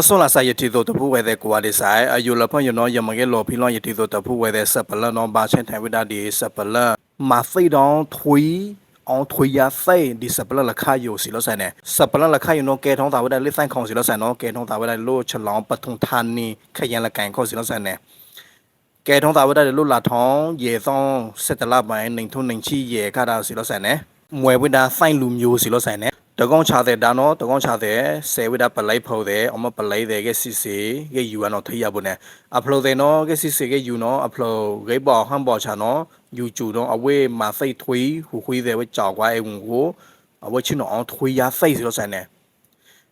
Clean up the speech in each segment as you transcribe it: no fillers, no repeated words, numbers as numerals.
son la sa yeti do tapu we de kwa de sai ayu la pon you know yamage lo phi lo yeti do tapu we de sapala no ba chen thai wida di sapala ma sai dong thui on thui ya sai di sapala la kha yo si lo sai ne sapala la kha yo no ke thong ta wida li sai khong si lo sai no ke thong ta wida lo chlong pathung than ni khayan la kan kho si lo sai ne ke thong ta wida lo la thong ye song set la bai ning thu ning chi ye kha da si lo sai ne mwe wida sai lu myo si lo sai ne တကောင်ချတဲ့ဒါနော်တကောင်ချတဲ့ဆယ်ဝိဒါပလိုက်ဖို့တဲ့အမပလိုက်တဲ့ကစီစီကယူရနော်ထိရဖို့နဲ့အဖလိုတဲ့နော်ကစီစီကယူနော်အဖလိုဂိဘောဟမ်ဘောချာနော်ယူကျူတော့အဝေးမှာစိတ်ထွေးဟူခွေးတဲ့ဝကြောက်ကွာအဝင်ကိုအဝေးချင်းတော့ထွေးရစိတ်စီလို့ဆိုင်နေ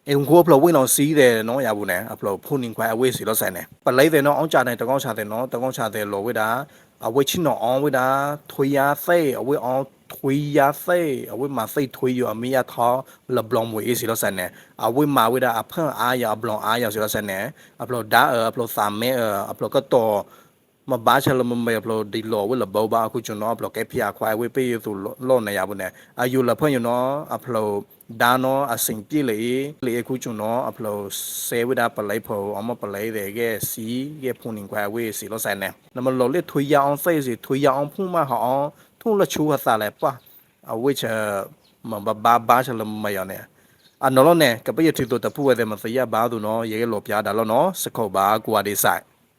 အဝင်ကိုအဖလိုဝင်းအောင်စီးတယ်နော်ရဖို့နဲ့အဖလိုဖုန်နေခွာအဝေးစီလို့ဆိုင်နေပလိုက်တဲ့နော်အောင်ချတဲ့တကောင်ချတဲ့နော်တကောင်ချတဲ့လောဝိဒါအဝေးချင်းတော့အောင်ဝိဒါထွေးရစိတ်အဝေးအောင်ထွေးရစိတ်အဝေးမှာစိတ်ထွေးရအမေရထောလဘလောင်မွေးစီလို့ဆိုင်နေအဝေးမှာဝိဒါအဖန်အားရဘလောင်အားရစီလို့ဆိုင်နေအဖလိုဒါအဖလိုစာမဲအဖလိုကတော့မဘာချလမမေအဖလိုဒီလောဝိလဘောဘာအခုကျွန်တော်အဖလိုကဲဖျာခွာဝေးပေးသူလောနေရဘူးနဲ့အယူလဖွင့်ရနော်အဖလိုဒါနော်အစင်ပြေလေအခုကျွန်တော်အဖလိုဆဲဝိဒါပလိုက်ဖို့အမပလိုက်တဲ့ကဲစီကဲဖုန်နေခွာဝေးစီလို့ဆိုင်နေနမလောလေထွေးရအောင်စိတ်စီထွေးရအောင်ဖုံးမဟအောင်ထုံးလချိုးဟာစားလဲပါအဝိချမဘာချလမယနဲ့အနော်လို့နဲ့ကပည့်တီတို့တပူဝဲတဲ့မစရဘာသူနော်ရေလောပြားဒါလို့နော်စခုတ်ပါကွာဒီဆိုင်